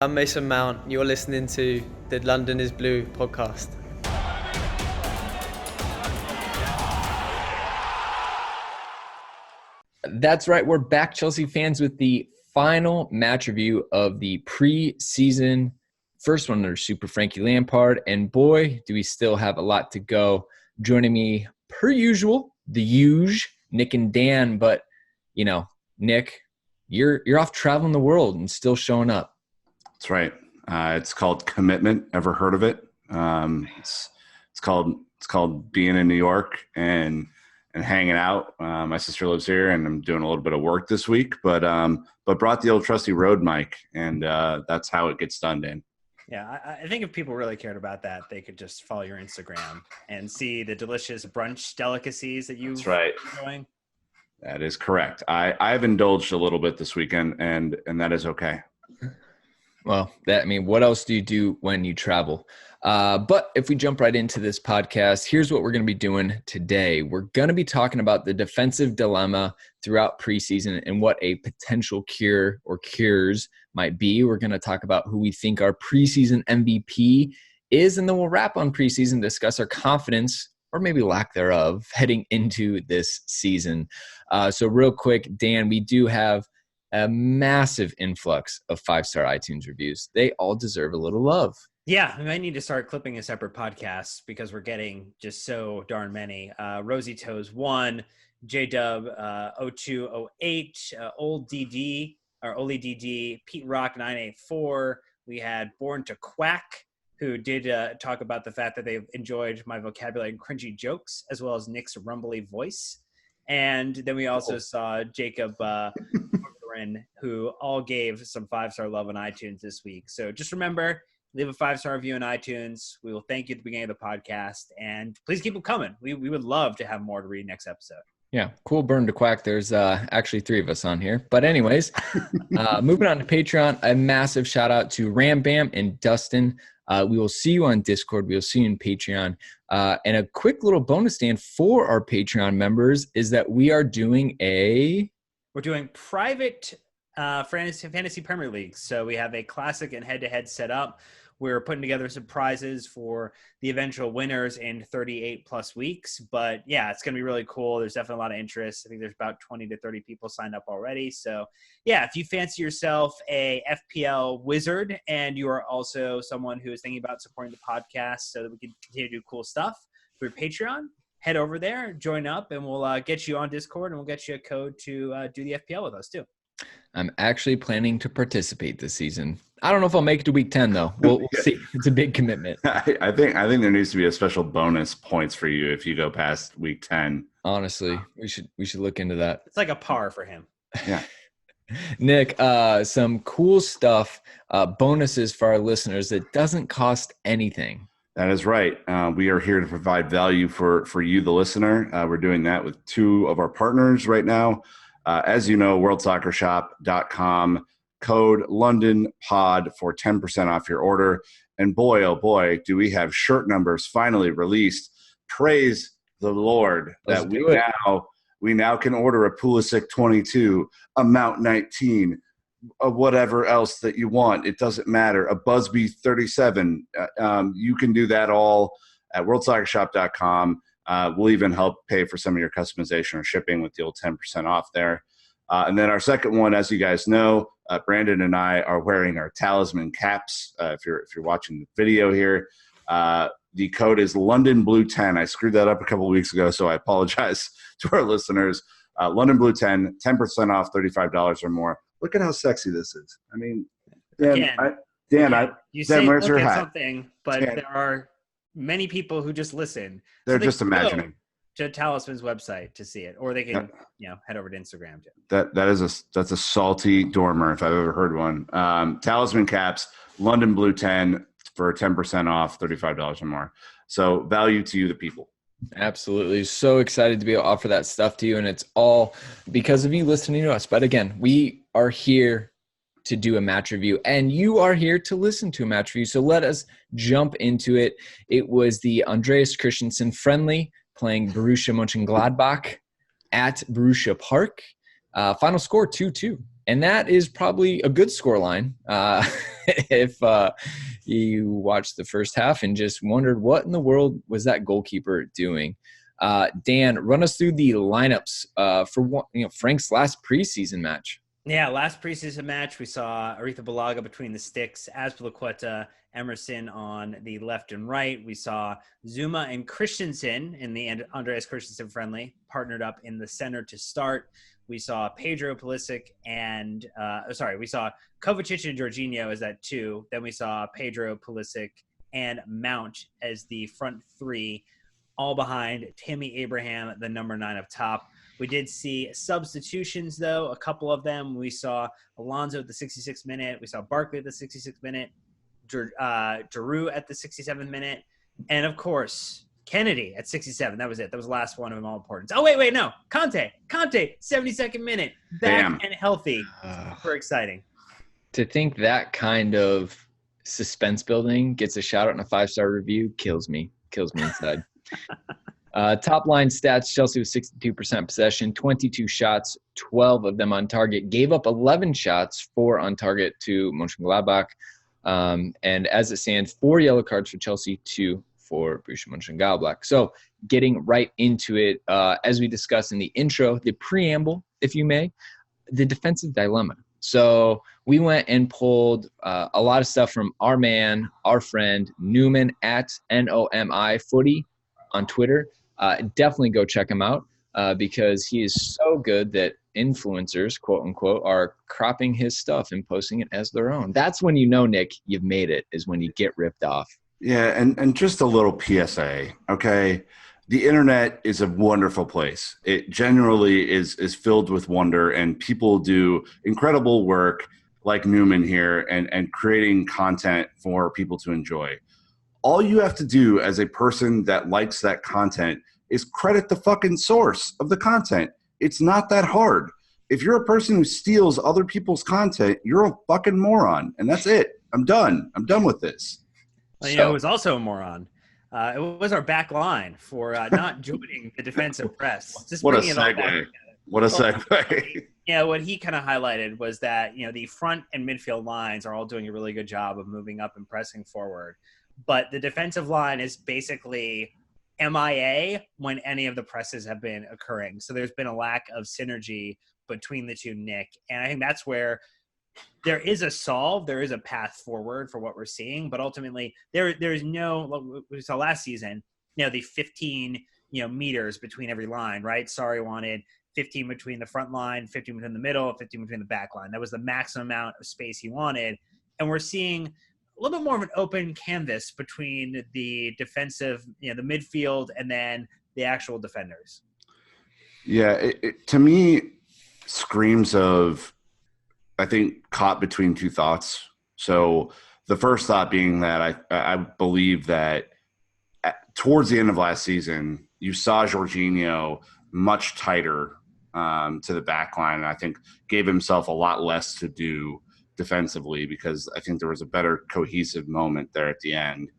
I'm Mason Mount. You're listening to the London is Blue podcast. That's right. We're back, Chelsea fans, with the final match review of the preseason. First one under Super Frankie Lampard. And boy, do we still have a lot to go. Joining me, per usual, the huge Nick and Dan. But, you know, Nick, you're off traveling the world and still showing up. That's right. It's called commitment. Ever heard of it? It's called being in New York and hanging out. My sister lives here, and I'm doing a little bit of work this week. But brought the old trusty road mic, and that's how it gets done, Dan. Yeah, I think if people really cared about that, they could just follow your Instagram and see the delicious brunch delicacies that you've been enjoying. That is correct. I've indulged a little bit this weekend, and that is okay. Well, what else do you do when you travel? But if we jump right into this podcast, here's what we're going to be doing today. We're going to be talking about the defensive dilemma throughout preseason and what a potential cure or cures might be. We're going to talk about who we think our preseason MVP is, and then we'll wrap on preseason, discuss our confidence or maybe lack thereof heading into this season. So real quick, Dan, we do have a massive influx of 5-star iTunes reviews. They all deserve a little love. Yeah, we might need to start clipping a separate podcast because we're getting just so darn many. Rosie Toes 1, JDub 0208, Old DD, or Oli DD, Pete Rock 984. We had Born to Quack, who did talk about the fact that they've enjoyed my vocabulary and cringy jokes, as well as Nick's rumbly voice. And then we also saw Jacob who all gave some 5-star love on iTunes this week. So just remember, leave a 5-star review on iTunes. We will thank you at the beginning of the podcast, and please keep them coming. We would love to have more to read next episode. Yeah, cool. Burn to Quack. There's actually 3 of us on here. But anyways, moving on to Patreon, a massive shout out to Ram Bam and Dustin. We will see you on Discord. We will see you in Patreon. And a quick little bonus, Dan, for our Patreon members is that we are doing We're doing private fantasy Premier Leagues. So we have a classic and head-to-head set up. We're putting together some prizes for the eventual winners in 38 plus weeks. But yeah, it's going to be really cool. There's definitely a lot of interest. I think there's about 20 to 30 people signed up already. So yeah, if you fancy yourself a FPL wizard and you are also someone who is thinking about supporting the podcast so that we can continue to do cool stuff through Patreon, head over there, join up, and we'll get you on Discord, and we'll get you a code to do the FPL with us too. I'm actually planning to participate this season. I don't know if I'll make it to week 10 though. We'll see. It's a big commitment. I think there needs to be a special bonus points for you if you go past week 10. Honestly, we should look into that. It's like a par for him. Yeah. Nick, some cool stuff, bonuses for our listeners that doesn't cost anything. That is right. We are here to provide value for you, the listener. We're doing that with 2 of our partners right now. As you know, worldsoccershop.com, code LondonPod for 10% off your order. And boy, oh boy, do we have shirt numbers finally released. Praise the Lord that we now can order a Pulisic 22, a Mount 19, whatever else that you want. It doesn't matter. A Busby 37. You can do that all at worldsoccershop.com. We'll even help pay for some of your customization or shipping with the old 10% off there. And then our second one, as you guys know, Brandon and I are wearing our talisman caps. If you're watching the video here, the code is London Blue 10. I screwed that up a couple of weeks ago, so I apologize to our listeners. London Blue 10, 10% off, $35 or more. Look at how sexy this is. I mean, Dan, you say where's look your at hat? Something, but there are many people who just listen. They're just imagining. To Talisman's website to see it, or they can head over to Instagram too. That's a salty dormer if I've ever heard one. Talisman caps, London Blue 10 for 10% off, $35 or more. So value to you, the people. Absolutely. So excited to be able to offer that stuff to you. And it's all because of you listening to us. But again, we are here to do a match review, and you are here to listen to a match review. So let us jump into it. It was the Andreas Christensen friendly playing Borussia Mönchengladbach at Borussia Park. Final score 2-2. And that is probably a good scoreline if you watched the first half and just wondered what in the world was that goalkeeper doing. Dan, run us through the lineups for Frank's last preseason match. Yeah, last preseason match, we saw Aretha Balaga between the sticks, Azpilicueta, Emerson on the left and right. We saw Zuma and Christensen in the Andreas Christensen friendly partnered up in the center to start. We saw Pedro Pulisic and we saw Kovacic and Jorginho as that two. Then we saw Pedro Pulisic and Mount as the front three, all behind Tammy Abraham, the number 9 up top. We did see substitutions, though, a couple of them. We saw Alonso at the 66th minute. We saw Barkley at the 66th minute, Giroud at the 67th minute, and, of course, Kennedy at 67. That was it. That was the last one of them all importance. Oh, wait, no. Conte, 72nd minute. Back and healthy. Super exciting. To think that kind of suspense building gets a shout out in a 5-star review kills me inside. Top line stats, Chelsea was 62% possession, 22 shots, 12 of them on target, gave up 11 shots, 4 on target to Mönchengladbach. And as it stands, 4 yellow cards for Chelsea, 2 for Borussia Mönchengladbach. So getting right into it, as we discussed in the intro, the preamble, if you may, the defensive dilemma. So we went and pulled a lot of stuff from our man, our friend, Newman at NOMI Footy on Twitter. Definitely go check him out because he is so good that influencers, quote unquote, are cropping his stuff and posting it as their own. That's when you know, Nick, you've made it, is when you get ripped off. Yeah, and just a little PSA, okay? The internet is a wonderful place. It generally is filled with wonder, and people do incredible work like Newman here and creating content for people to enjoy. All you have to do as a person that likes that content is credit the fucking source of the content. It's not that hard. If you're a person who steals other people's content, you're a fucking moron. And that's it. I'm done. I'm done with this. Well, it was also a moron. It was our back line for not joining the defensive press. Just what a bringing it all back segue. together. What a segue. Yeah, what he kind of highlighted was that, the front and midfield lines are all doing a really good job of moving up and pressing forward. But the defensive line is basically MIA when any of the presses have been occurring. So there's been a lack of synergy between the two, Nick. And I think that's where there is a solve. There is a path forward for what we're seeing. But ultimately, there is no – we saw last season, the 15 meters between every line, right? Sarri wanted 15 between the front line, 15 between the middle, 15 between the back line. That was the maximum amount of space he wanted. And we're seeing – a little bit more of an open canvas between the defensive, the midfield, and then the actual defenders. Yeah, it to me screams of, I think, caught between two thoughts. So the first thought being that I believe that towards the end of last season, you saw Jorginho much tighter to the back line, and I think gave himself a lot less to do defensively because I think there was a better cohesive moment there at the end.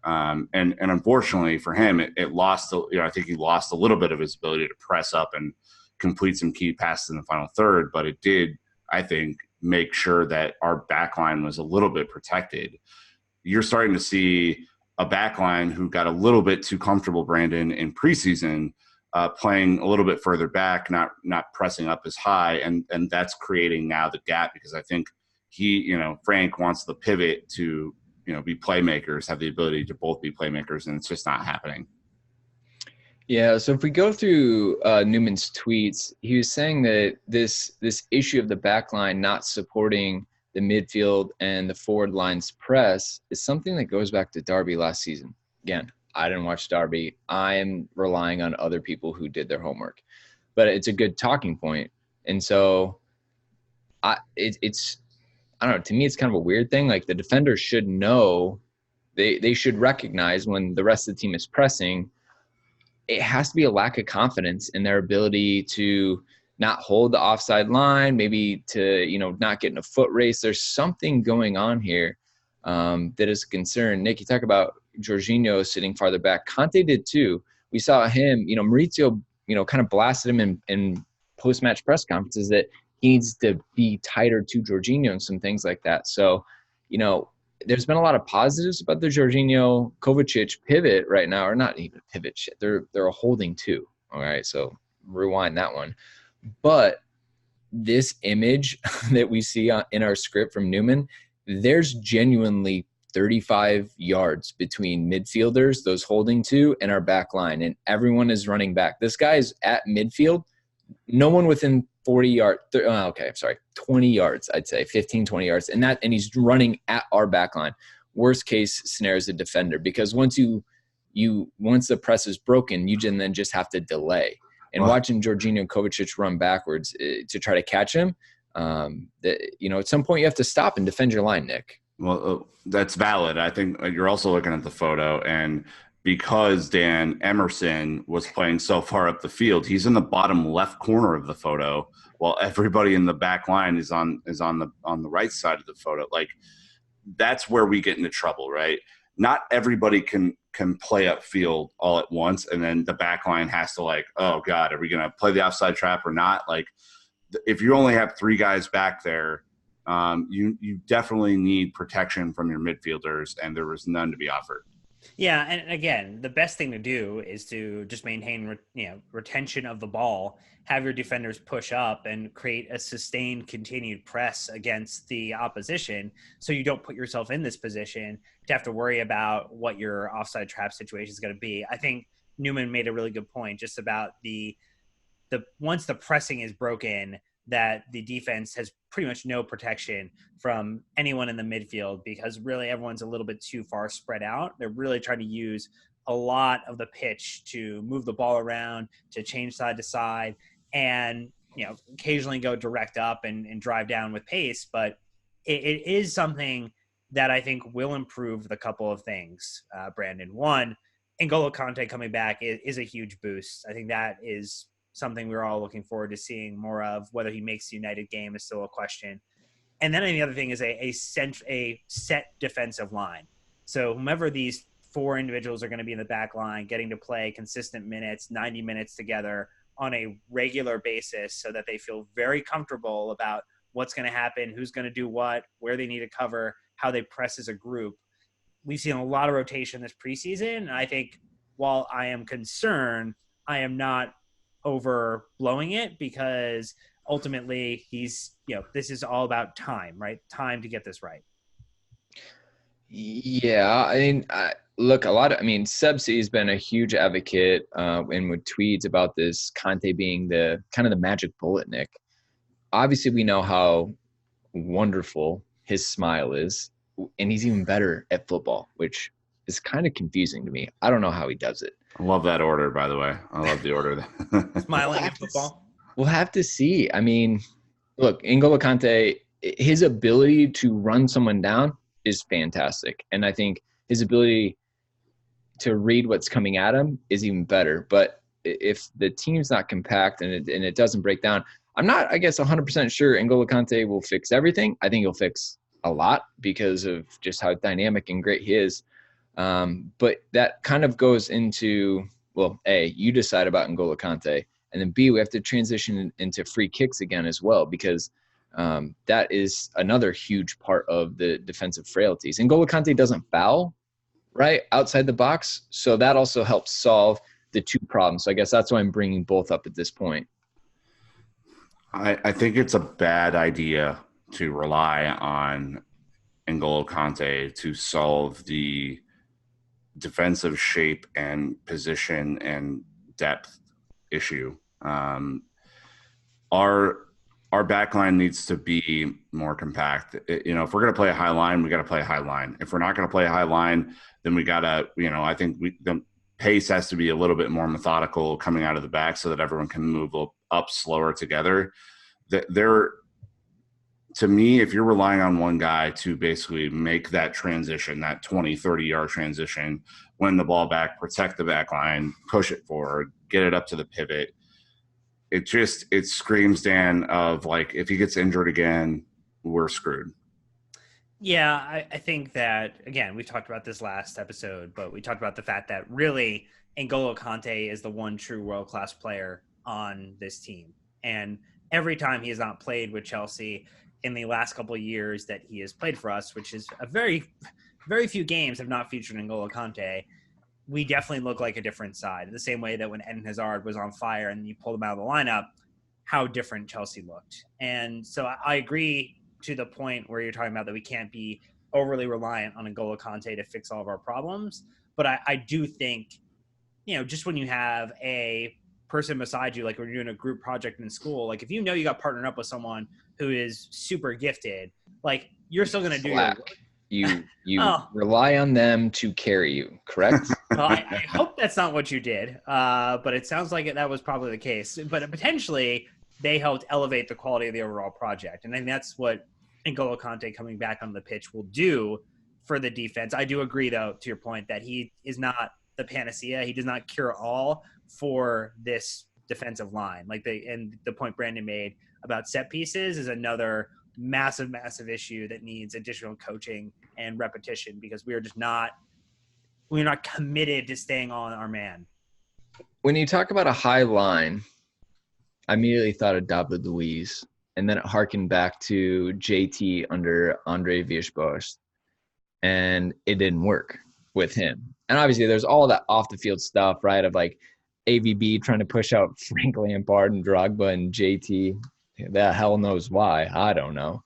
And unfortunately for him, it lost, I think he lost a little bit of his ability to press up and complete some key passes in the final third, but it did, I think, make sure that our back line was a little bit protected. You're starting to see a back line who got a little bit too comfortable, Brandon, in preseason, playing a little bit further back, not pressing up as high, and that's creating now the gap because I think Frank wants the pivot to, be playmakers, have the ability to both be playmakers, and it's just not happening. Yeah, so if we go through Newman's tweets, he was saying that this issue of the back line not supporting the midfield and the forward line's press is something that goes back to Derby last season. Again, I didn't watch Derby. I am relying on other people who did their homework. But it's a good talking point. And so it's I don't know, to me it's kind of a weird thing. Like the defenders should know, they should recognize when the rest of the team is pressing, it has to be a lack of confidence in their ability to not hold the offside line, maybe to, not get in a foot race. There's something going on here that is a concern. Nick, you talk about Jorginho sitting farther back. Conte did too. We saw him, Maurizio, kind of blasted him in post-match press conferences that he needs to be tighter to Jorginho and some things like that. So, there's been a lot of positives about the Jorginho Kovacic pivot right now, or not even pivot shit. They're a holding two. All right, so rewind that one. But this image that we see in our script from Newman, there's genuinely 35 yards between midfielders, those holding two, and our back line, and everyone is running back. This guy is at midfield. No one within 40 yards. 20 yards, I'd say 15, 20 yards. And he's running at our back line. Worst case scenario is a defender, because once the press is broken, you then just have to delay. And watching Jorginho Kovacic run backwards to try to catch him, at some point you have to stop and defend your line, Nick. Well, that's valid. I think you're also looking at the photo, and because Dan Emerson was playing so far up the field, he's in the bottom left corner of the photo, while everybody in the back line is on the right side of the photo. Like, that's where we get into trouble, right? Not everybody can play upfield all at once, and then the back line has to, like, oh God, are we going to play the offside trap or not? Like, if you only have three guys back there, you definitely need protection from your midfielders, and there was none to be offered. Yeah, and again, the best thing to do is to just maintain, retention of the ball, have your defenders push up and create a sustained, continued press against the opposition, so you don't put yourself in this position to have to worry about what your offside trap situation is going to be. I think Newman made a really good point just about the once the pressing is broken, that the defense has pretty much no protection from anyone in the midfield, because really everyone's a little bit too far spread out. They're really trying to use a lot of the pitch to move the ball around, to change side to side, and occasionally go direct up and drive down with pace. But it is something that I think will improve the couple of things, Brandon. One, N'Golo Kante coming back is a huge boost. I think that is something we're all looking forward to seeing more of. Whether he makes the United game is still a question. And then the other thing is a set defensive line. So whomever these four individuals are going to be in the back line, getting to play consistent minutes, 90 minutes together on a regular basis, so that they feel very comfortable about what's going to happen, who's going to do what, where they need to cover, how they press as a group. We've seen a lot of rotation this preseason. And I think while I am concerned, I am not overblowing it, because ultimately this is all about time, right? Time to get this right. Yeah, I mean, Seb C has been a huge advocate and with tweets about this Conte being the kind of the magic bullet, Nick. Obviously, we know how wonderful his smile is, and he's even better at football, which is kind of confusing to me. I don't know how he does it. I love that order, by the way. I love the order. Smiling at football. We'll have to see. I mean, look, N'Golo Kante, his ability to run someone down is fantastic. And I think his ability to read what's coming at him is even better. But if the team's not compact and it doesn't break down, I'm not, 100% sure N'Golo Kante will fix everything. I think he'll fix a lot because of just how dynamic and great he is. But that kind of goes into, well, A, you decide about N'Golo Kante, and then B, we have to transition into free kicks again as well, because that is another huge part of the defensive frailties. N'Golo Kante doesn't foul, right, outside the box, so that also helps solve the two problems. So I guess that's why I'm bringing both up at this point. I think it's a bad idea to rely on N'Golo Kante to solve the defensive shape and position and depth issue. Our back line needs to be more compact. If we're going to play a high line, we got to play a high line. If we're not going to play a high line, then we got to, I think the pace has to be a little bit more methodical coming out of the back so that everyone can move up slower together. To me, if you're relying on one guy to basically make that transition, that 20, 30-yard transition, win the ball back, protect the back line, push it forward, get it up to the pivot, it screams, Dan, of like, if he gets injured again, we're screwed. Yeah, I think that, again, we talked about this last episode, but we talked about the fact that really N'Golo Kante is the one true world-class player on this team. And every time he has not played with Chelsea in the last couple of years that he has played for us, which is a very, very few games have not featured N'Golo Kante, we definitely look like a different side. The same way that when Eden Hazard was on fire and you pulled him out of the lineup, how different Chelsea looked. And so I agree to the point where you're talking about that we can't be overly reliant on N'Golo Kante to fix all of our problems. But I do think, just when you have a person beside you, like when you're doing a group project in school, like if you know you got partnered up with someone who is super gifted, like you're still going to do your work. You Oh. rely on them to carry you, correct? Well, I hope that's not what you did, but it sounds like that was probably the case. But potentially, they helped elevate the quality of the overall project, and I think that's what N'Golo Kante coming back on the pitch will do for the defense. I do agree, though, to your point that he is not the panacea. He does not cure all for this defensive line. And the point Brandon made about set pieces is another massive issue that needs additional coaching and repetition, because we're not committed to staying on our man. When you talk about a high line, I immediately thought of David Luiz, and then it harkened back to JT under Andre Villas-Boas, and it didn't work with him. And obviously there's all that off the field stuff, right, of like AVB trying to push out Frank Lampard and Drogba and JT. The hell knows why. I don't know.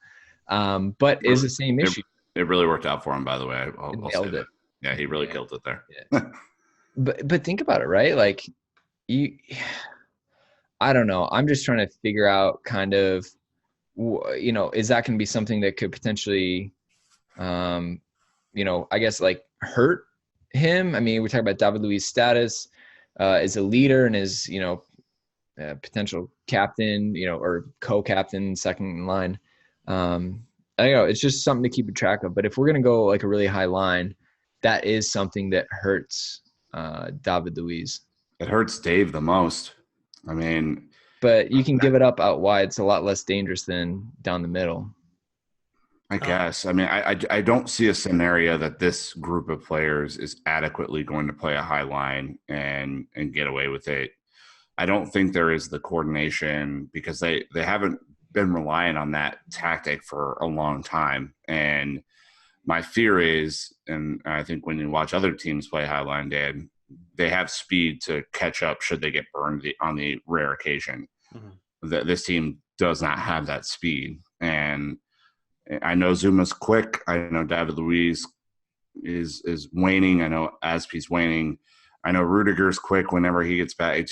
But it's the same issue. It really worked out for him, by the way. I'll nailed it. Yeah, he really killed it there. Yeah. But think about it, right? Like I don't know. I'm just trying to figure out kind of, is that going to be something that could potentially, I guess like hurt him? I mean, we're talking about David Luiz's status as a leader and as, potential captain, or co-captain, second in line. I don't know. It's just something to keep track of. But if we're going to go like a really high line, that is something that hurts David Luiz. It hurts Dave the most. I mean, but you can give it up out wide. It's a lot less dangerous than down the middle. I guess. I mean, I don't see a scenario that this group of players is adequately going to play a high line and get away with it. I don't think there is the coordination, because they haven't been relying on that tactic for a long time. And my fear is, and I think when you watch other teams play high line, Dan, they have speed to catch up should they get burned on the rare occasion. Mm-hmm. This team does not have that speed. And I know Zuma's quick. I know David Luiz is waning. I know Aspie's waning. I know Rudiger's quick whenever he gets back. It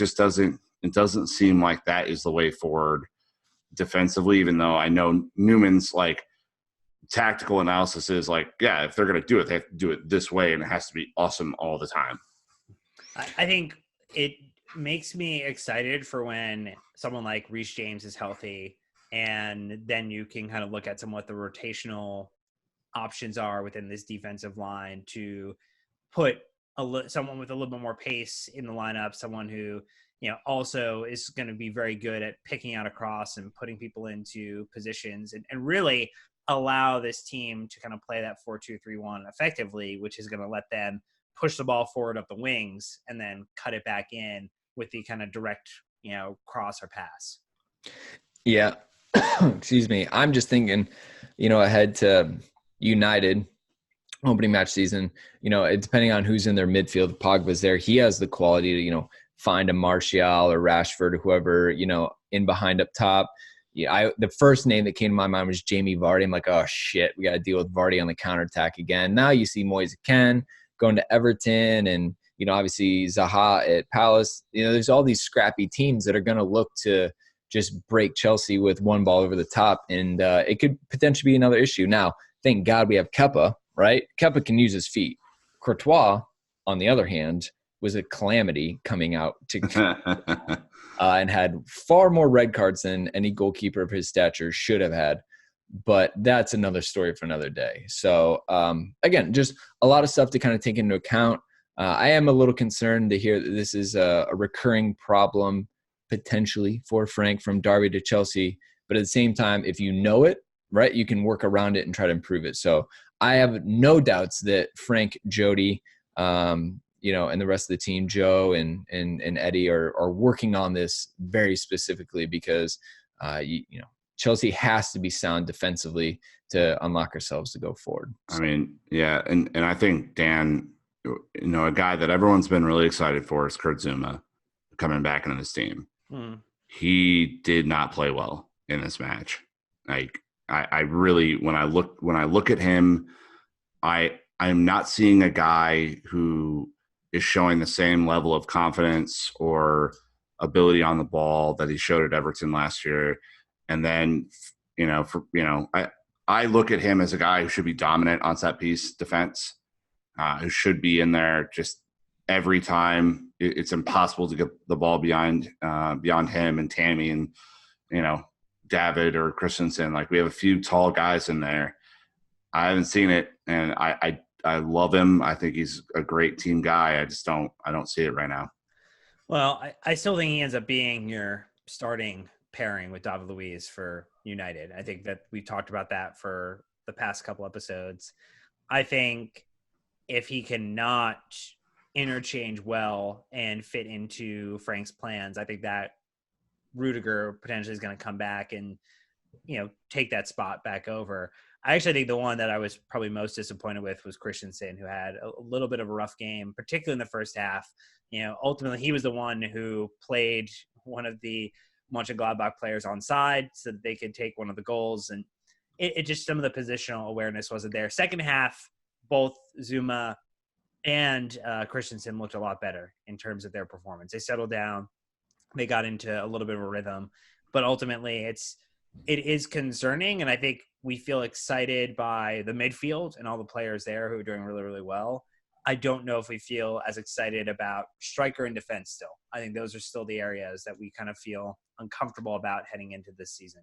doesn't seem like that is the way forward defensively, even though I know Newman's like tactical analysis is like, yeah, if they're going to do it, they have to do it this way, and it has to be awesome all the time. I think it makes me excited for when someone like Reece James is healthy, and then you can kind of look at what the rotational options are within this defensive line to put someone with a little bit more pace in the lineup, someone who, also is going to be very good at picking out a cross and putting people into positions and really allow this team to kind of play that 4-2-3-1 effectively, which is going to let them push the ball forward up the wings and then cut it back in with the kind of direct, cross or pass. Yeah. Excuse me. I'm just thinking, ahead to United opening match season, depending on who's in their midfield, Pogba's there. He has the quality to, find a Martial or Rashford or whoever, in behind up top. Yeah, the first name that came to my mind was Jamie Vardy. I'm like, oh shit, we got to deal with Vardy on the counterattack again. Now you see Moise Kean going to Everton, and obviously Zaha at Palace. There's all these scrappy teams that are going to look to just break Chelsea with one ball over the top, and it could potentially be another issue. Now, thank God we have Kepa, right? Kepa can use his feet. Courtois, on the other hand, was a calamity coming out to and had far more red cards than any goalkeeper of his stature should have had. But that's another story for another day. So, again, just a lot of stuff to kind of take into account. I am a little concerned to hear that this is a recurring problem potentially for Frank from Derby to Chelsea. But at the same time, if you know it, right, you can work around it and try to improve it. So I have no doubts that Frank, Jody, and the rest of the team, Joe and Eddie, are working on this very specifically, because Chelsea has to be sound defensively to unlock ourselves to go forward. I mean, yeah, and I think, Dan, a guy that everyone's been really excited for is Kurt Zuma coming back into this team. He did not play well in this match. Like, I really, when I look at him, I'm not seeing a guy who is showing the same level of confidence or ability on the ball that he showed at Everton last year. And then, I look at him as a guy who should be dominant on set piece defense, who should be in there just every time. It's impossible to get the ball beyond him and Tammy and, David or Christensen. Like, we have a few tall guys in there. I haven't seen it, and I love him. I think he's a great team guy. I don't see it right now. Well, I still think he ends up being your starting pairing with David Luiz for United. I think that we've talked about that for the past couple episodes. I think if he cannot interchange well and fit into Frank's plans, I think that Rudiger potentially is going to come back and, take that spot back over. I actually think the one that I was probably most disappointed with was Christensen, who had a little bit of a rough game, particularly in the first half. Ultimately he was the one who played one of the Mönchengladbach players on side so that they could take one of the goals. And it just, some of the positional awareness wasn't there. Second half, both Zuma and Christensen looked a lot better in terms of their performance. They settled down. They got into a little bit of a rhythm, but ultimately it is concerning. And I think we feel excited by the midfield and all the players there who are doing really, really well. I don't know if we feel as excited about striker and defense still. I think those are still the areas that we kind of feel uncomfortable about heading into this season.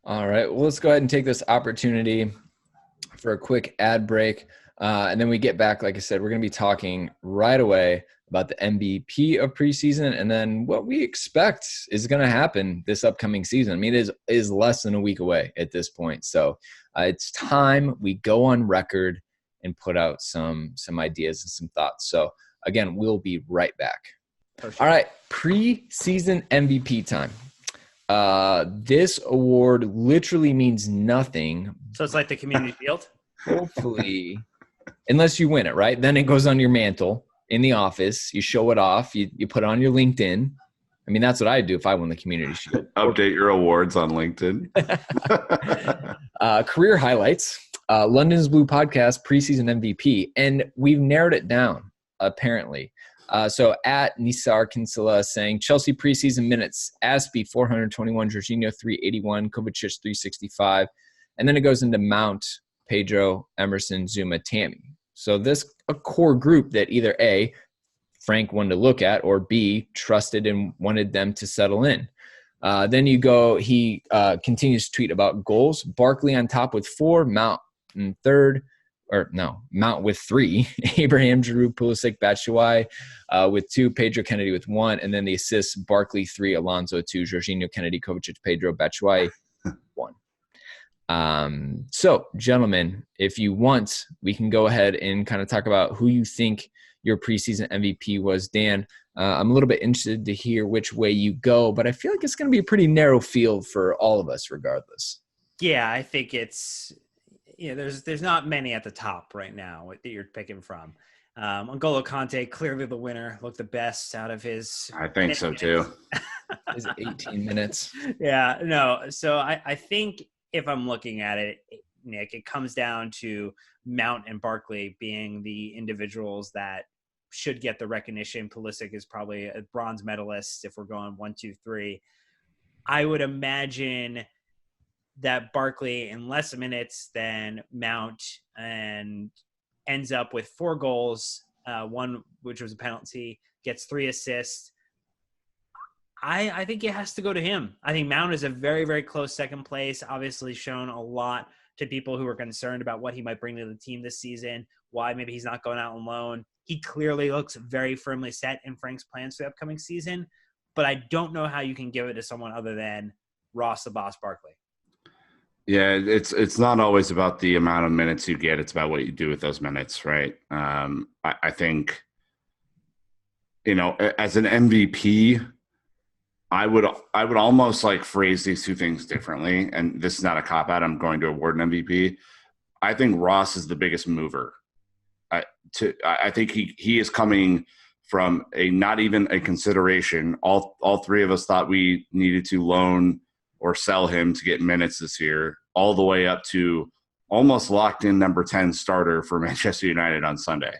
All right. Well, let's go ahead and take this opportunity for a quick ad break. And then we get back. Like I said, we're going to be talking right away about the MVP of preseason and then what we expect is going to happen this upcoming season. I mean, it is less than a week away at this point. So it's time we go on record and put out some ideas and some thoughts. So again, we'll be right back. Sure. All right. Preseason MVP time. This award literally means nothing. So it's like the community shield? Hopefully, unless you win it, right? Then it goes on your mantle in the office. You show it off. You put it on your LinkedIn. I mean, that's what I do if I won the community shield. Update your awards on LinkedIn. Career highlights. London's Blue podcast preseason MVP. And we've narrowed it down, apparently. So at Nisar Kinsella saying Chelsea preseason minutes, Aspie 421, Jorginho 381, Kovacic 365. And then it goes into Mount, Pedro, Emerson, Zuma, Tammy. So this a core group that either A, Frank wanted to look at, or B, trusted and wanted them to settle in. Then you go, he continues to tweet about goals. Barkley on top with 4, Mount in third, Mount with 3, Abraham, Giroud, Pulisic, Batshuayi with 2, Pedro, Kennedy with 1, and then the assists, Barkley 3, Alonso 2, Jorginho, Kennedy, Kovacic, Pedro, Batshuayi 1. So, gentlemen, if you want, we can go ahead and kind of talk about who you think your preseason MVP was. Dan, I'm a little bit interested to hear which way you go, but I feel like it's going to be a pretty narrow field for all of us regardless. Yeah, I think it's there's not many at the top right now that you're picking from. N'Golo Kante, clearly the winner, looked the best out of his. I think so too. His 18 minutes. Yeah, no. So I think if I'm looking at it, Nick, it comes down to Mount and Barkley being the individuals that should get the recognition. Pulisic is probably a bronze medalist if we're going 1, 2, 3. I would imagine that Barkley in less minutes than Mount and ends up with 4 goals, 1 which was a penalty, gets 3 assists. I think it has to go to him. I think Mount is a very, very close second place, obviously shown a lot to people who are concerned about what he might bring to the team this season, why maybe he's not going out on loan. He clearly looks very firmly set in Frank's plans for the upcoming season, but I don't know how you can give it to someone other than Ross the Boss Barkley. Yeah, it's not always about the amount of minutes you get. It's about what you do with those minutes, right? I think, as an MVP, I would almost like phrase these two things differently, and this is not a cop out. I'm going to award an MVP. I think Ross is the biggest mover. I think he is coming from a not even a consideration. All three of us thought we needed to loan or sell him to get minutes this year, all the way up to almost locked in number 10 starter for Manchester United on Sunday.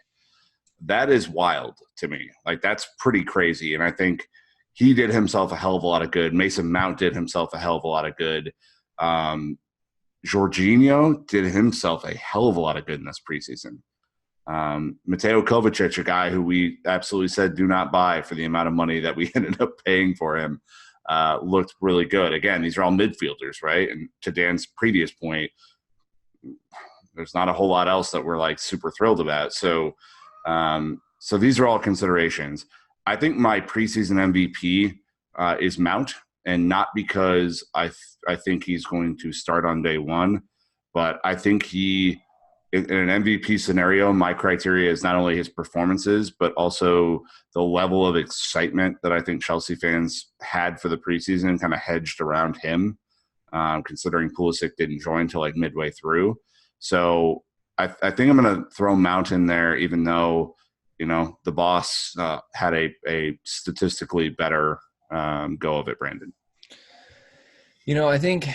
That is wild to me. Like, that's pretty crazy. And I think he did himself a hell of a lot of good. Mason Mount did himself a hell of a lot of good. Jorginho did himself a hell of a lot of good in this preseason. Mateo Kovacic, a guy who we absolutely said do not buy for the amount of money that we ended up paying for him, looked really good. Again, these are all midfielders, right? And to Dan's previous point, there's not a whole lot else that we're like super thrilled about. So these are all considerations. I think my preseason MVP is Mount, and not because I think he's going to start on day one, but I think he, in an MVP scenario, my criteria is not only his performances, but also the level of excitement that I think Chelsea fans had for the preseason kind of hedged around him, considering Pulisic didn't join until like midway through. So I think I'm going to throw Mount in there, even though, you know, the boss had a statistically better go of it, Brandon. You know, I think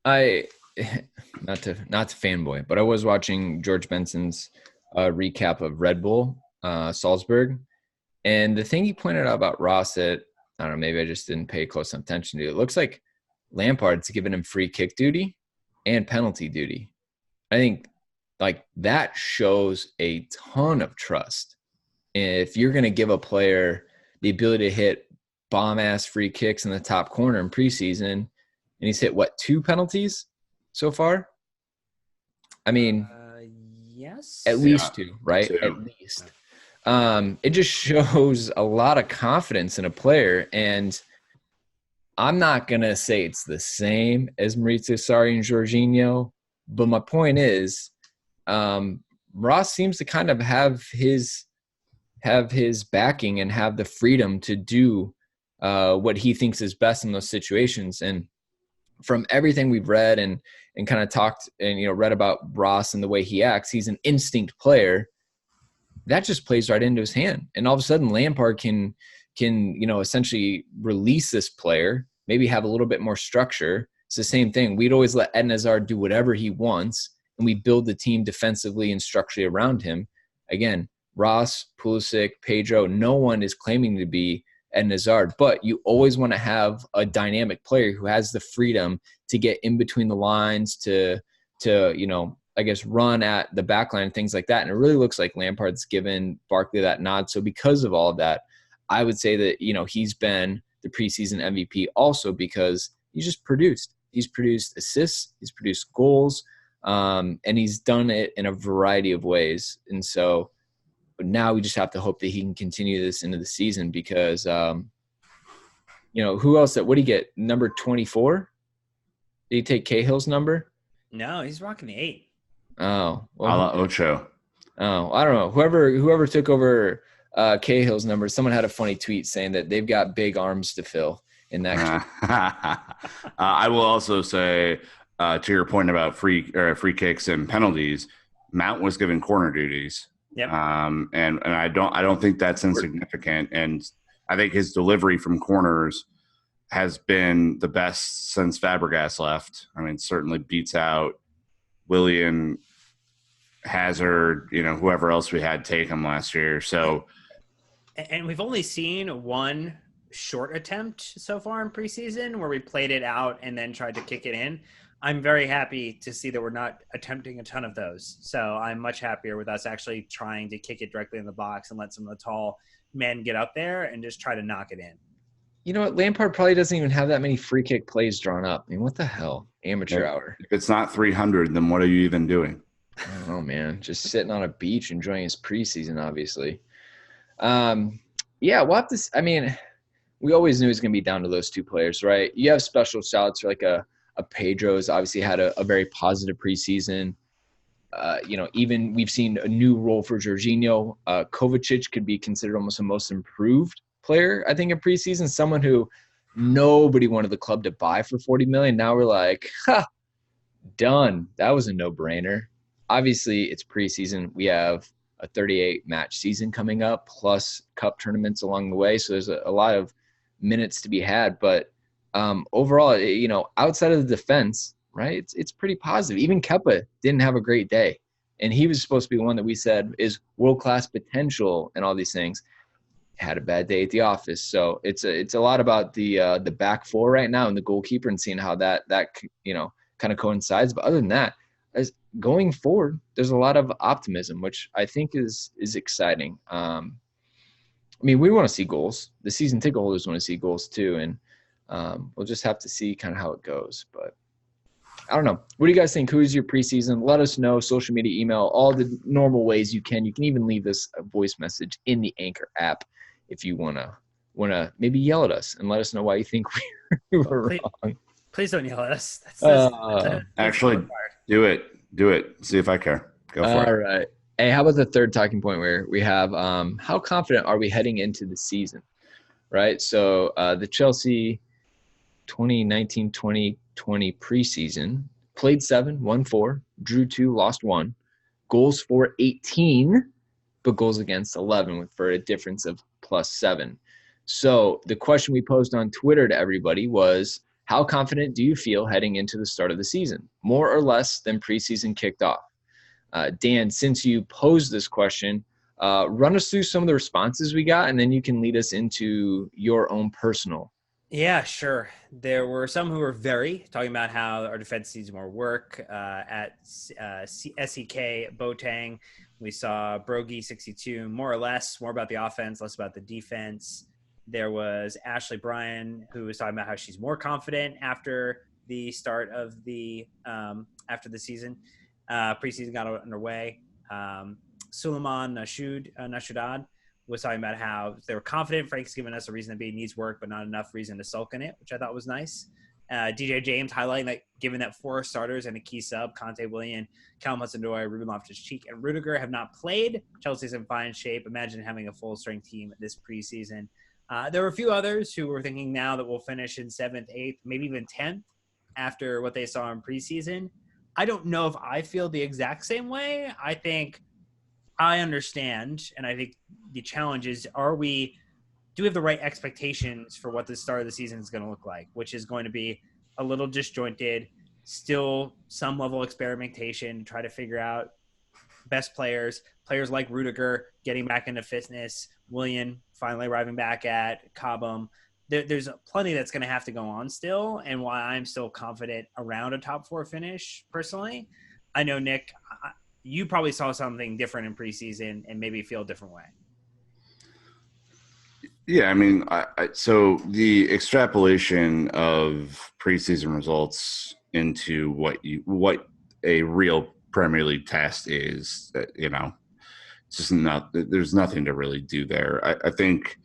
not to fanboy, but I was watching George Benson's recap of Red Bull Salzburg, and the thing he pointed out about Ross that, I don't know, maybe I just didn't pay close attention to, it looks like Lampard's given him free kick duty and penalty duty. I think like that shows a ton of trust. If you're going to give a player the ability to hit bomb-ass free kicks in the top corner in preseason, and he's hit, what, 2 penalties so far? I mean, yes. At least 2, right? 2. At least. It just shows a lot of confidence in a player, and I'm not going to say it's the same as Maurizio Sarri and Jorginho, but my point is, Ross seems to kind of have his backing and have the freedom to do what he thinks is best in those situations. And from everything we've read and kind of talked and, you know, read about Ross and the way he acts, he's an instinct player that just plays right into his hand. And all of a sudden Lampard can, you know, essentially release this player, maybe have a little bit more structure. It's the same thing. We'd always let Eden Hazard do whatever he wants, and we build the team defensively and structurally around him. Again, Ross, Pulisic, Pedro, no one is claiming to be Eden Hazard, but you always want to have a dynamic player who has the freedom to get in between the lines, to you know, I guess, run at the back line and things like that. And it really looks like Lampard's given Barkley that nod. So because of all of that, I would say that, you know, he's been the preseason MVP also because he's just produced. He's produced assists, he's produced goals, and he's done it in a variety of ways. And so now we just have to hope that he can continue this into the season because, you know, who else what do you get? Number 24? Did you take Cahill's number? No, he's rocking the 8. Oh. Well, a la Ocho. Oh, I don't know. Whoever took over Cahill's number, someone had a funny tweet saying that they've got big arms to fill in that. I will also say, to your point about free kicks and penalties, Mount was given corner duties. Yep. And I don't think that's insignificant. And I think his delivery from corners has been the best since Fabregas left. I mean, certainly beats out Willian, Hazard, you know, whoever else we had take him last year. So, and we've only seen one short attempt so far in preseason where we played it out and then tried to kick it in. I'm very happy to see that we're not attempting a ton of those. So I'm much happier with us actually trying to kick it directly in the box and let some of the tall men get up there and just try to knock it in. You know what? Lampard probably doesn't even have that many free kick plays drawn up. I mean, what the hell? Amateur hour. If it's not 300, then what are you even doing? I don't know, man. Just sitting on a beach enjoying his preseason, obviously. Yeah, we'll have to – I mean, we always knew it was going to be down to those two players, right? You have special shouts like a Pedro's obviously had a very positive preseason. You know, even we've seen a new role for Jorginho. Kovacic could be considered almost the most improved player, I think, in preseason, someone who nobody wanted the club to buy for $40 million. Now we're like, done. That was a no-brainer. Obviously, it's preseason. We have a 38-match season coming up, plus cup tournaments along the way. So there's a lot of minutes to be had. But overall, outside of the defense, right, it's pretty positive. Even Kepa didn't have a great day. And he was supposed to be one that we said is world-class potential and all these things. Had a bad day at the office. So it's a lot about the back four right now and the goalkeeper and seeing how that kind of coincides. But other than that, as going forward, there's a lot of optimism, which I think is exciting. We want to see goals. The season ticket holders want to see goals too, and we'll just have to see kind of how it goes. But I don't know. What do you guys think? Who's your preseason? Let us know. Social media, email, all the normal ways you can. You can even leave us a voice message in the Anchor app if you wanna maybe yell at us and let us know why you think we were wrong. Please don't yell at us. Actually, do it. See if I care. Go for it. All right. Hey, how about the third talking point where we have how confident are we heading into the season, right? So the Chelsea 2019-2020 preseason played 7, won 4, drew 2, lost 1, goals for 18, but goals against 11 for a difference of +7. So the question we posed on Twitter to everybody was, how confident do you feel heading into the start of the season, more or less than preseason kicked off? Dan, since you posed this question, run us through some of the responses we got, and then you can lead us into your own personal. Yeah, sure. There were some who were talking about how our defense needs more work. At SEK Boateng, we saw Brogy 62, more or less, more about the offense, less about the defense. There was Ashley Bryan, who was talking about how she's more confident after the start of the season. Preseason got underway. Suleiman Nashudad was talking about how they were confident. Frank's given us a reason to be, needs work, but not enough reason to sulk in it, which I thought was nice. DJ James highlighting that given that 4 starters and a key sub, Conte, Willian, Callum Hudson-Odoi, Ruben Loftus-Cheek, and Rudiger have not played. Chelsea's in fine shape. Imagine having a full-strength team this preseason. There were a few others who were thinking now that we'll finish in 7th, 8th, maybe even 10th after what they saw in preseason. I don't know if I feel the exact same way. I think I understand, and I think the challenge is, do we have the right expectations for what the start of the season is going to look like, which is going to be a little disjointed, still some level of experimentation to try to figure out best players like Rudiger getting back into fitness, Willian finally arriving back at Cobham. There's plenty that's going to have to go on still, and why I'm still confident around a top 4 finish personally. I know, Nick, you probably saw something different in preseason and maybe feel a different way. Yeah, so the extrapolation of preseason results into what a real Premier League test is, it's just not. There's nothing to really do there. I think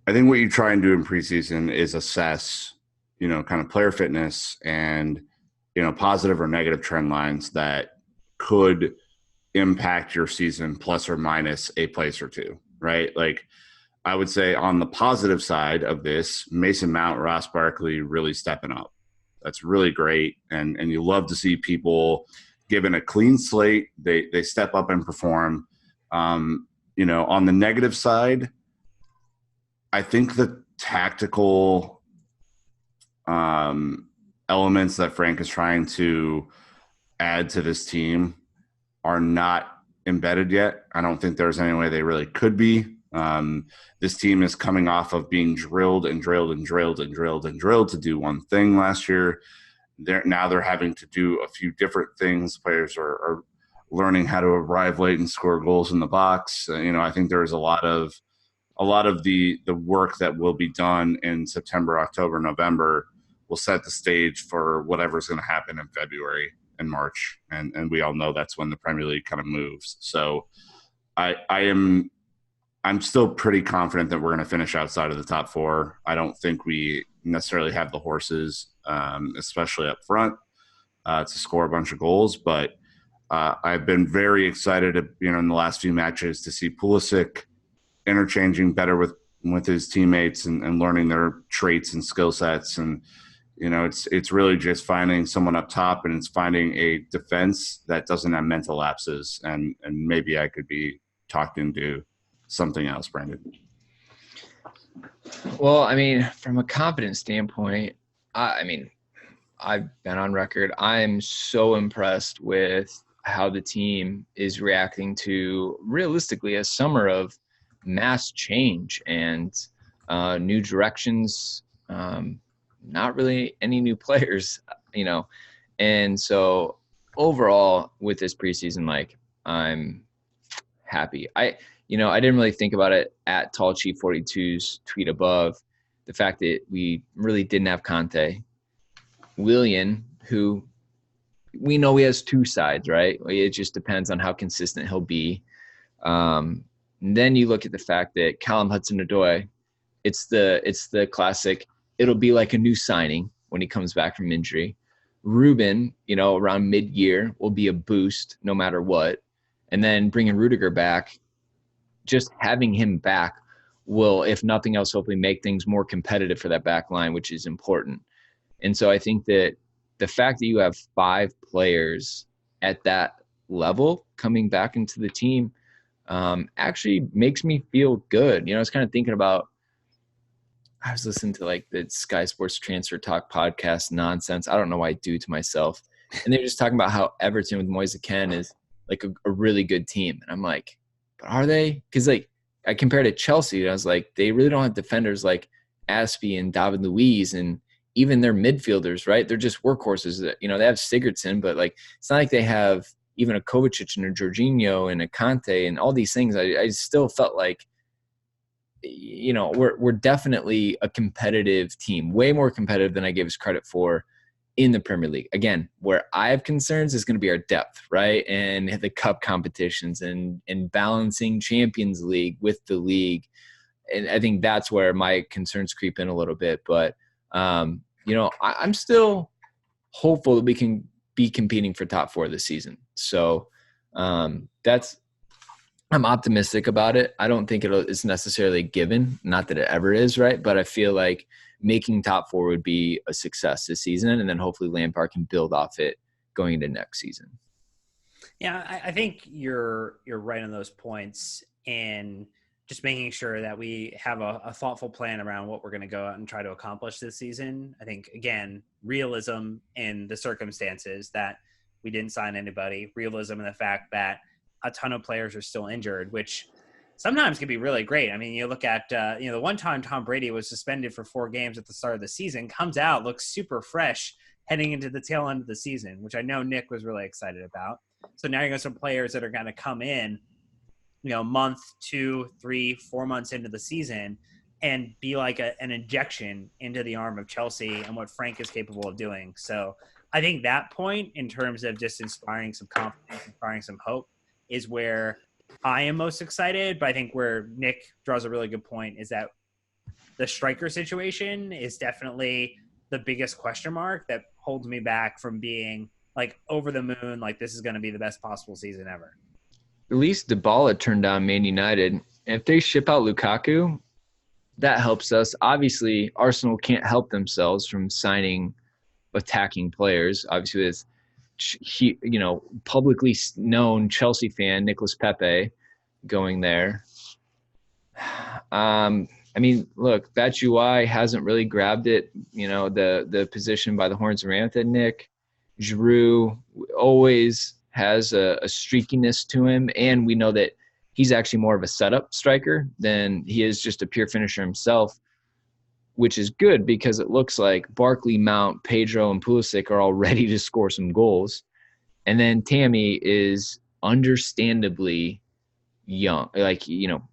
what you try and do in preseason is assess, kind of player fitness and, positive or negative trend lines that could impact your season plus or minus a place or two, right? Like, I would say on the positive side of this, Mason Mount, Ross Barkley really stepping up. That's really great. And you love to see people given a clean slate, they step up and perform. On the negative side, I think the tactical elements that Frank is trying to add to this team are not embedded yet. I don't think there's any way they really could be. This team is coming off of being drilled to do one thing last year. They're having to do a few different things. Players are learning how to arrive late and score goals in the box. I think there's a lot of the work that will be done in September, October, November will set the stage for whatever's going to happen in February and March. And we all know that's when the Premier League kind of moves. So I'm still pretty confident that we're going to finish outside of the top 4. I don't think we necessarily have the horses, especially up front, to score a bunch of goals. But I've been very excited, in the last few matches to see Pulisic interchanging better with with his teammates and learning their traits and skill sets. And, it's really just finding someone up top, and it's finding a defense that doesn't have mental lapses. And maybe I could be talked into something else, Brandon. Well, I mean, from a confidence standpoint, I've been on record. I'm so impressed with how the team is reacting to realistically a summer of mass change and new directions. Not really any new players, and so overall with this preseason, I'm happy. I didn't really think about it at Tall Chief 42's tweet above, the fact that we really didn't have Conte. Willian, who we know he has two sides, right? It just depends on how consistent he'll be. Then you look at the fact that Callum Hudson-Odoi, it's the classic, it'll be like a new signing when he comes back from injury. Ruben, around mid-year will be a boost no matter what. And then bringing Rudiger back, just having him back will, if nothing else, hopefully make things more competitive for that back line, which is important. And so I think that the fact that you have 5 players at that level coming back into the team actually makes me feel good. I was kind of thinking about, I was listening to the Sky Sports Transfer Talk podcast nonsense. I don't know why I do to myself. And they were just talking about how Everton with Moise Kean is a really good team. And I'm like, but are they? Because I compared to Chelsea, and I was like, they really don't have defenders like Aspie and David Luiz, and even their midfielders, right? They're just workhorses. They have Sigurdsson, but it's not like they have even a Kovacic and a Jorginho and a Conte and all these things. I still felt like, we're definitely a competitive team, way more competitive than I gave us credit for in the Premier League. Again, where I have concerns is going to be our depth, right? And the cup competitions and balancing Champions League with the league. And I think that's where my concerns creep in a little bit. But, I'm still hopeful that we can be competing for top 4 this season. So I'm optimistic about it. I don't think it's necessarily a given, not that it ever is, right? But I feel like making top 4 would be a success this season, and then hopefully Lampard can build off it going into next season. Yeah, I think you're right on those points, and just making sure that we have a thoughtful plan around what we're going to go out and try to accomplish this season. I think, again, realism in the circumstances that we didn't sign anybody, realism in the fact that a ton of players are still injured, which sometimes can be really great. I mean, you look at, the one time Tom Brady was suspended for 4 games at the start of the season, comes out, looks super fresh heading into the tail end of the season, which I know Nick was really excited about. So now you got some players that are going to come in, month, 2, 3, 4 months into the season and be like an injection into the arm of Chelsea and what Frank is capable of doing. So I think that point, in terms of just inspiring some confidence, inspiring some hope, is where I am most excited. But I think where Nick draws a really good point is that the striker situation is definitely the biggest question mark that holds me back from being over the moon, this is going to be the best possible season ever. At least Dybala turned down Man United. And if they ship out Lukaku, that helps us. Obviously, Arsenal can't help themselves from signing attacking players. Obviously, with publicly known Chelsea fan Nicolas Pepe going there. Look, Batshuayi hasn't really grabbed it, the position by the horns around it. Nick Giroud always has a streakiness to him, and we know that he's actually more of a setup striker than he is just a pure finisher himself, which is good because it looks like Barkley, Mount, Pedro, and Pulisic are all ready to score some goals. And then Tammy is understandably young.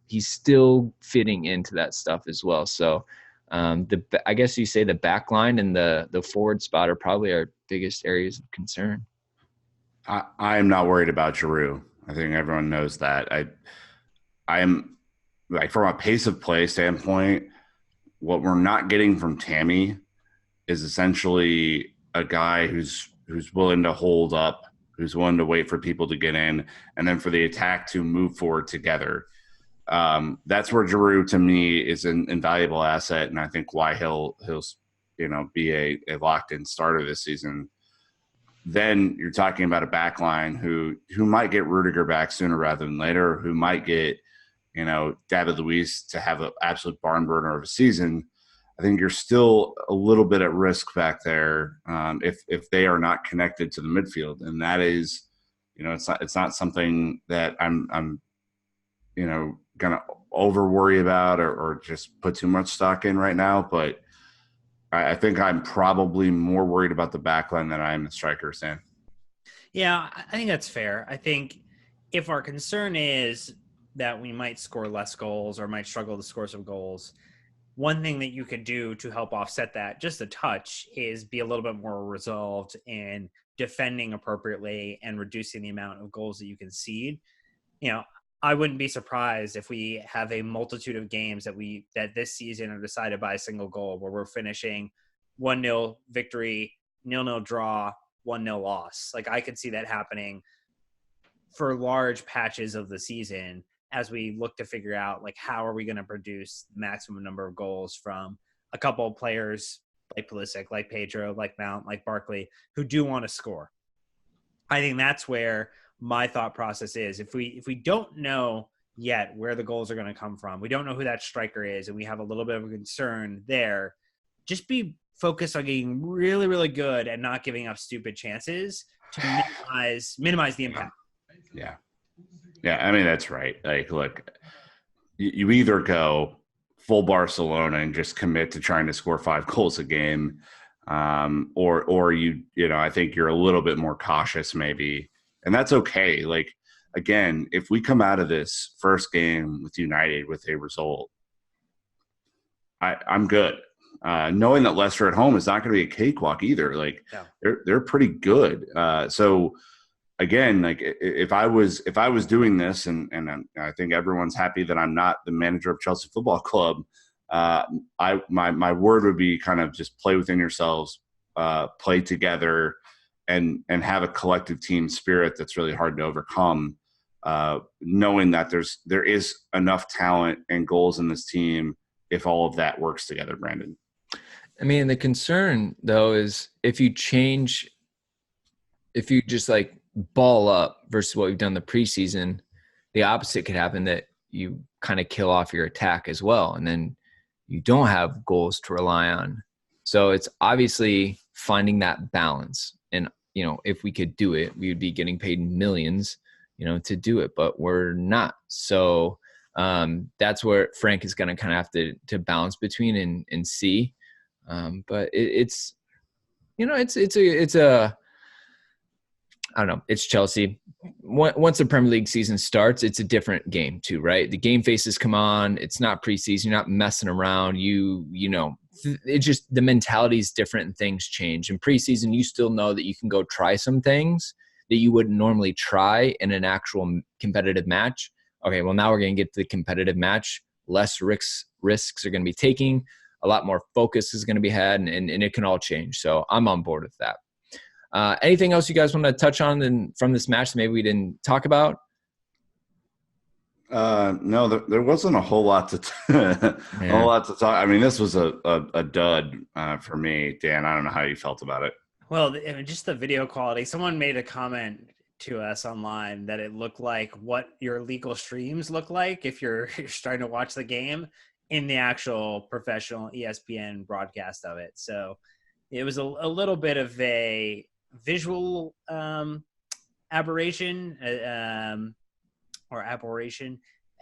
He's still fitting into that stuff as well. So I guess you say the back line and the forward spot are probably our biggest areas of concern. I am not worried about Giroud. I think everyone knows that. I am from a pace of play standpoint, what we're not getting from Tammy is essentially a guy who's willing to hold up, who's willing to wait for people to get in, and then for the attack to move forward together. That's where Giroud to me is an invaluable asset, and I think why he'll be a locked in starter this season. Then you're talking about a back line who might get Rudiger back sooner rather than later, who might get David Luiz to have an absolute barn burner of a season. I think you're still a little bit at risk back there if they are not connected to the midfield, and that is, it's not something that I'm gonna over worry about or just put too much stock in right now. But I think I'm probably more worried about the back line than I am the strikers, Sam. Yeah, I think that's fair. I think if our concern is that we might score less goals or might struggle to score some goals, one thing that you could do to help offset that just a touch is be a little bit more resolved in defending appropriately and reducing the amount of goals that you concede. I wouldn't be surprised if we have a multitude of games that this season are decided by a single goal, where we're finishing 1-0 victory, 0-0 draw, 1-0 loss. Like, I could see that happening for large patches of the season as we look to figure out, like, how are we going to produce the maximum number of goals from a couple of players like Pulisic, like Pedro, like Mount, like Barkley, who do want to score. I think that's where my thought process is. If we don't know yet where the goals are going to come from, we don't know who that striker is, and we have a little bit of a concern there, just be focused on getting really, really good and not giving up stupid chances to minimize the impact. Yeah. I mean, that's right. Like, look, you either go full Barcelona and just commit to trying to score 5 goals a game, or I think you're a little bit more cautious maybe. And that's okay. Like, again, if we come out of this first game with United with a result, I'm good. Knowing that Leicester at home is not going to be a cakewalk either. Like, they're pretty good. So again, like, if I was doing this, and I think everyone's happy that I'm not the manager of Chelsea Football Club, my word would be kind of just play within yourselves, play together, and have a collective team spirit that's really hard to overcome, knowing that there is enough talent and goals in this team if all of that works together, Brandon. I mean, the concern, though, is if you just like ball up versus what we've done the preseason, the opposite could happen, that you kind of kill off your attack as well, and then you don't have goals to rely on. So it's obviously finding that balance. And, if we could do it, we would be getting paid millions, to do it, but we're not. So that's where Frank is going to kind of have to balance between and see. But it's I don't know. It's Chelsea. Once the Premier League season starts, it's a different game too, right? The game faces come on. It's not preseason. You're not messing around. It's just the mentality is different and things change. In preseason, you still know that you can go try some things that you wouldn't normally try in an actual competitive match. Okay, well, now we're going to get to the competitive match. Less risks are going to be taking. A lot more focus is going to be had, and it can all change. So I'm on board with that. Anything else you guys want to touch on from this match that maybe we didn't talk about? No, there wasn't a whole lot to talk. I mean, this was a dud for me, Dan. I don't know how you felt about it. Well, just the video quality. Someone made a comment to us online that it looked like what your legal streams look like if you're starting to watch the game in the actual professional ESPN broadcast of it. So it was a little bit of a visual aberration,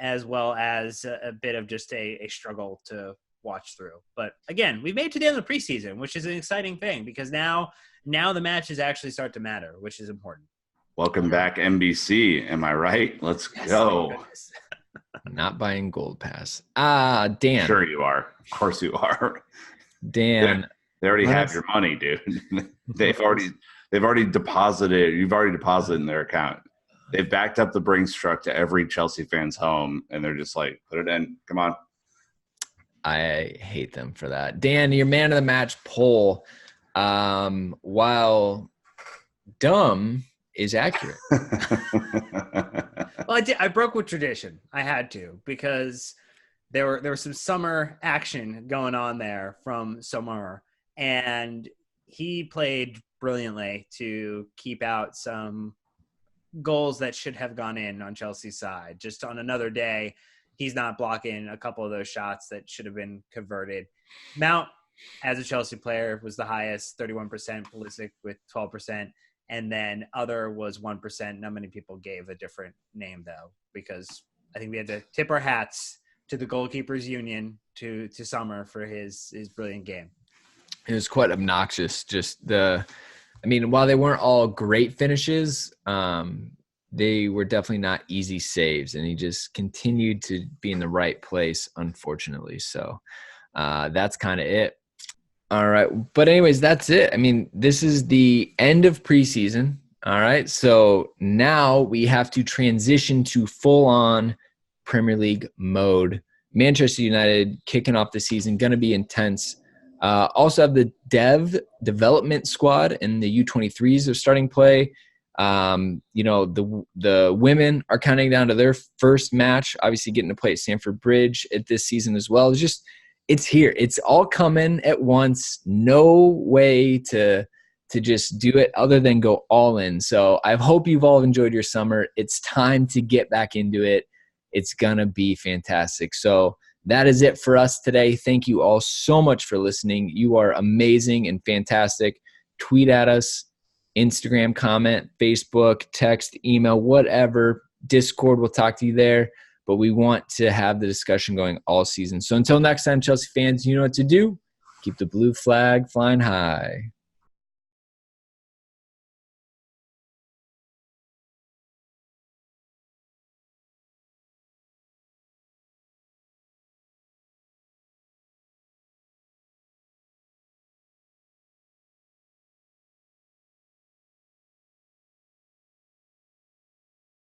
as well as a bit of just a struggle to watch through. But again, we made it to the end of the preseason, which is an exciting thing, because now the matches actually start to matter, which is important. Welcome back, NBC. Am I right? Let's go. Not buying Gold Pass. Dan. Sure you are. Of course you are. Dan. They already have your money, dude. They've already deposited. You've already deposited in their account. They've backed up the Brinks truck to every Chelsea fan's home, and they're just like, put it in. Come on. I hate them for that. Dan, your man of the match poll, while dumb, is accurate. Well, I broke with tradition. I had to, because there was some summer action going on there from Sommer, and he played brilliantly to keep out some goals that should have gone in on Chelsea's side. Just on another day, he's not blocking a couple of those shots that should have been converted. Mount, as a Chelsea player, was the highest, 31%, Pulisic with 12%, and then other was 1%. Not many people gave a different name, though, because I think we had to tip our hats to the goalkeepers union, to Sommer, for his brilliant game. It was quite obnoxious. While they weren't all great finishes, they were definitely not easy saves, and he just continued to be in the right place, unfortunately. So that's kind of it. All right. But anyways, that's it. I mean, this is the end of preseason. All right. So now we have to transition to full-on Premier League mode. Manchester United kicking off the season, going to be intense. Also have the development squad and the U23s are starting play. The women are counting down to their first match, obviously getting to play at Stamford Bridge at this season as well. It's here. It's all coming at once. No way to just do it other than go all in. So I hope you've all enjoyed your summer. It's time to get back into it. It's going to be fantastic. So that is it for us today. Thank you all so much for listening. You are amazing and fantastic. Tweet at us, Instagram, comment, Facebook, text, email, whatever. Discord, we'll talk to you there. But we want to have the discussion going all season. So until next time, Chelsea fans, you know what to do. Keep the blue flag flying high.